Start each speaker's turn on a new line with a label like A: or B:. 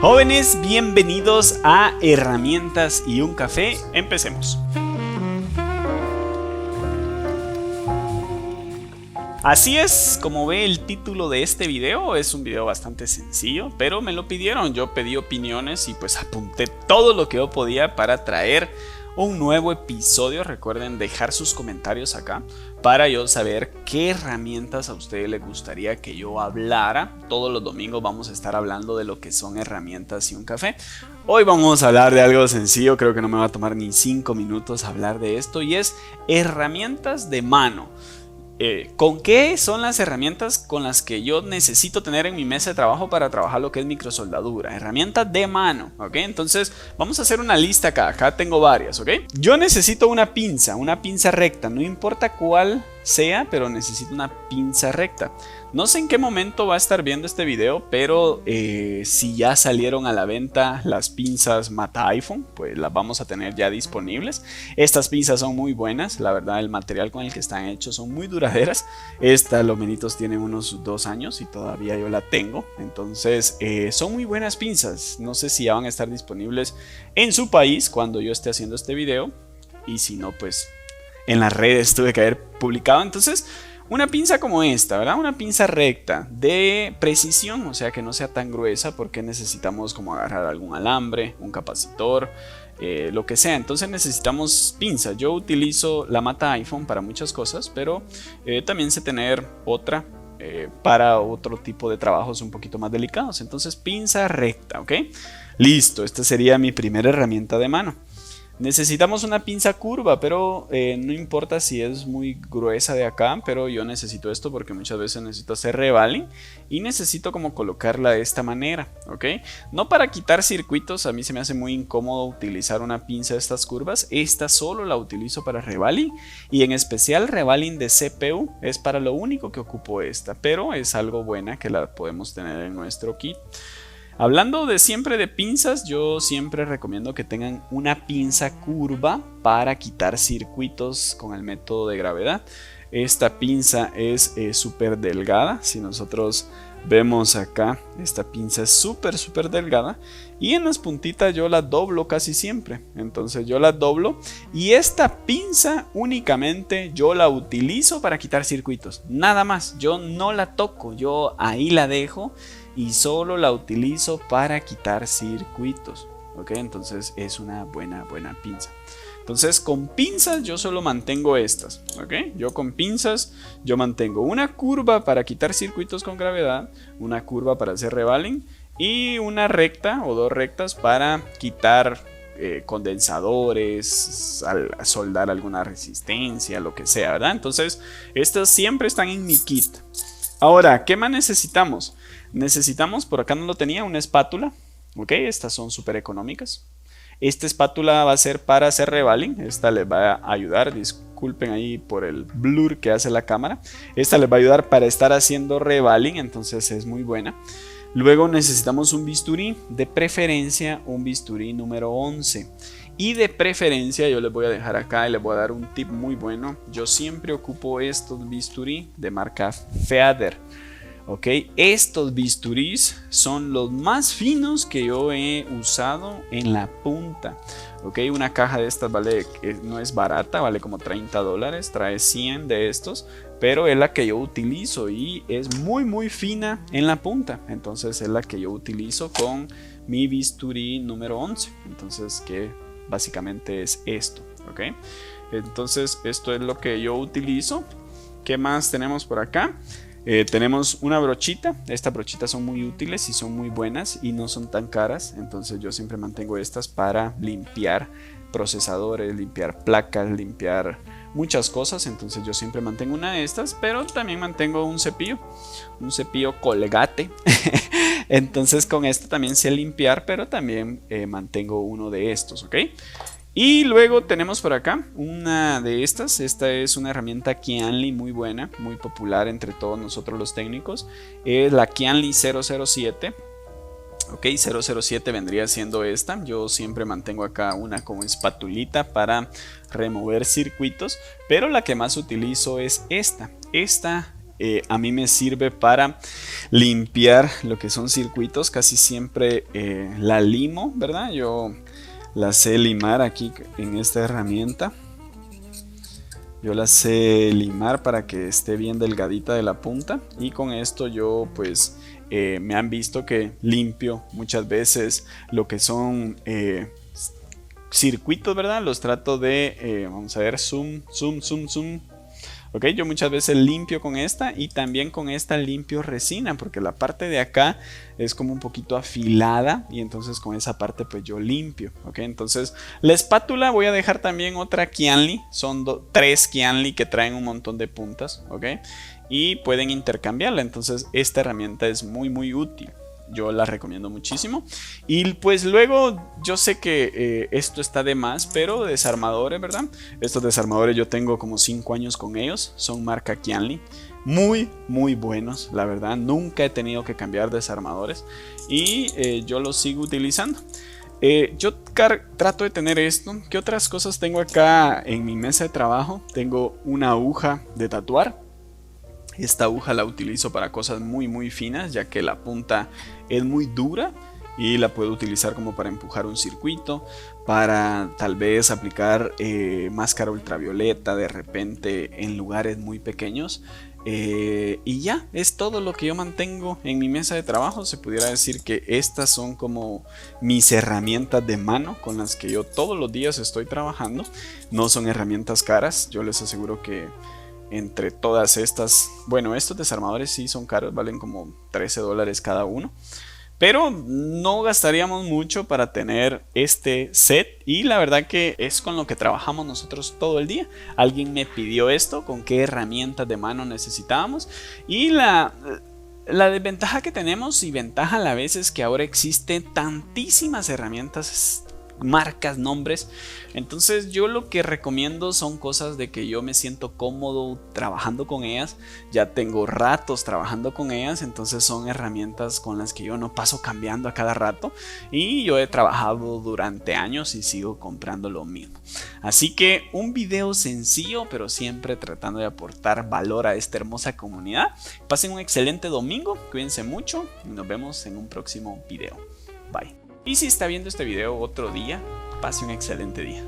A: Jóvenes, bienvenidos a Herramientas y un Café. Empecemos. Así es, como ve el título de este video, es un video bastante sencillo, pero me lo pidieron, yo pedí opiniones y pues apunté todo lo que yo podía para traer un nuevo episodio. Recuerden dejar sus comentarios acá para yo saber qué herramientas a ustedes les gustaría que yo hablara. Todos los domingos vamos a estar hablando de lo que son herramientas y un café. Hoy vamos a hablar de algo sencillo, creo que no me va a tomar ni 5 minutos hablar de esto, y es herramientas de mano. ¿Con qué son las herramientas con las que yo necesito tener en mi mesa de trabajo para trabajar lo que es microsoldadura? Herramientas de mano, ¿ok? Entonces vamos a hacer una lista acá. Acá tengo varias, ¿ok? Yo necesito una pinza recta, no importa cuál sea, pero necesito una pinza recta. No sé en qué momento va a estar viendo este video, pero si ya salieron a la venta las pinzas Mata iPhone, pues las vamos a tener ya disponibles. Estas pinzas son muy buenas, la verdad el material con el que están hechos son muy duraderas. Esta, los menitos tienen unos 2 años y todavía yo la tengo. Entonces son muy buenas pinzas. No sé si ya van a estar disponibles en su país cuando yo esté haciendo este video. Y si no, pues en las redes tuve que haber publicado. Entonces una pinza como esta, ¿verdad? Una pinza recta de precisión, o sea que no sea tan gruesa, porque necesitamos como agarrar algún alambre, un capacitor, lo que sea. Entonces necesitamos pinza. Yo utilizo la Mata iPhone para muchas cosas, pero también sé tener otra para otro tipo de trabajos un poquito más delicados. Entonces pinza recta, ¿ok? Listo, esta sería mi primera herramienta de mano. Necesitamos una pinza curva, pero no importa si es muy gruesa de acá, pero yo necesito esto porque muchas veces necesito hacer revaling y necesito como colocarla de esta manera, ¿ok? No para quitar circuitos, a mí se me hace muy incómodo utilizar una pinza de estas curvas. Esta solo la utilizo para revaling, y en especial revaling de CPU, es para lo único que ocupo esta, pero es algo buena que la podemos tener en nuestro kit. Hablando de siempre de pinzas, yo siempre recomiendo que tengan una pinza curva para quitar circuitos con el método de gravedad. Esta pinza es súper delgada. Si nosotros vemos acá, esta pinza es súper delgada, y en las puntitas yo la doblo casi siempre. Entonces yo la doblo, y esta pinza únicamente yo la utilizo para quitar circuitos, nada más. Yo no la toco, yo ahí la dejo y solo la utilizo para quitar circuitos, ¿ok? Entonces es una buena pinza. Entonces con pinzas yo solo mantengo estas, ¿ok? Yo con pinzas yo mantengo una curva para quitar circuitos con gravedad, una curva para hacer revaling y una recta o 2 rectas para quitar condensadores, soldar alguna resistencia, lo que sea, ¿verdad? Entonces estas siempre están en mi kit. Ahora, ¿qué más necesitamos? Necesitamos, por acá no lo tenía, una espátula, ¿ok? Estas son súper económicas. Esta espátula va a ser para hacer revaling. Esta les va a ayudar, disculpen ahí por el blur que hace la cámara. Esta les va a ayudar para estar haciendo revaling, entonces es muy buena. Luego necesitamos un bisturí, de preferencia un bisturí número 11. Y de preferencia yo les voy a dejar acá y les voy a dar un tip muy bueno. Yo siempre ocupo estos bisturí de marca Feather. Ok, estos bisturís son los más finos que yo he usado en la punta. Ok, una caja de estas vale, no es barata, vale como $30, trae 100 de estos, pero es la que yo utilizo y es muy fina en la punta. Entonces es la que yo utilizo con mi bisturí número 11. Entonces que básicamente es esto. Ok, entonces esto es lo que yo utilizo. ¿Qué más tenemos por acá? Tenemos una brochita. Estas brochitas son muy útiles y son muy buenas y no son tan caras. Entonces yo siempre mantengo estas para limpiar procesadores, limpiar placas, limpiar muchas cosas. Entonces yo siempre mantengo una de estas, pero también mantengo un cepillo Colgate. Entonces con esto también sé limpiar, pero también mantengo uno de estos, ¿ok? Y luego tenemos por acá una de estas. Esta es una herramienta Kianli muy buena, muy popular entre todos nosotros los técnicos. Es la Kianli 007. Ok, 007 vendría siendo esta. Yo siempre mantengo acá una como espatulita para remover circuitos, pero la que más utilizo es esta. esta a mí me sirve para limpiar lo que son circuitos. Casi siempre la limo, ¿verdad? Yo la sé limar aquí en esta herramienta. Yo la sé limar para que esté bien delgadita de la punta, y con esto yo pues me han visto que limpio muchas veces lo que son circuitos, ¿verdad? Los trato de, vamos a ver, zoom. Ok, yo muchas veces limpio con esta, y también con esta limpio resina, porque la parte de acá es como un poquito afilada, y entonces con esa parte pues yo limpio. Ok, entonces la espátula voy a dejar también otra Kianli, son 3 Kianli que traen un montón de puntas, ok, y pueden intercambiarla. Entonces esta herramienta es muy útil. Yo la recomiendo muchísimo. Y pues luego yo sé que esto está de más, pero desarmadores, ¿verdad? Estos desarmadores yo tengo como 5 años con ellos. Son marca Kianli. Muy buenos, la verdad. Nunca he tenido que cambiar desarmadores. Y yo los sigo utilizando. Yo trato de tener esto. ¿Qué otras cosas tengo acá en mi mesa de trabajo? Tengo una aguja de tatuar. Esta aguja la utilizo para cosas muy finas, ya que la punta es muy dura, y la puedo utilizar como para empujar un circuito, para tal vez aplicar máscara ultravioleta de repente en lugares muy pequeños. Y ya, es todo lo que yo mantengo en mi mesa de trabajo. Se pudiera decir que estas son como mis herramientas de mano con las que yo todos los días estoy trabajando. No son herramientas caras, yo les aseguro que entre todas estas, bueno, estos desarmadores sí son caros, valen como $13 cada uno, pero no gastaríamos mucho para tener este set, y la verdad que es con lo que trabajamos nosotros todo el día. Alguien me pidió esto, con qué herramientas de mano necesitábamos, y la desventaja que tenemos, y ventaja a la vez, es que ahora existen tantísimas herramientas, marcas, nombres. Entonces yo lo que recomiendo son cosas de que yo me siento cómodo trabajando con ellas. Ya tengo ratos trabajando con ellas, entonces son herramientas con las que yo no paso cambiando a cada rato, y yo he trabajado durante años y sigo comprando lo mismo. Así que un video sencillo, pero siempre tratando de aportar valor a esta hermosa comunidad. Pasen un excelente domingo, cuídense mucho y nos vemos en un próximo video. Bye. Y si está viendo este video otro día, pase un excelente día.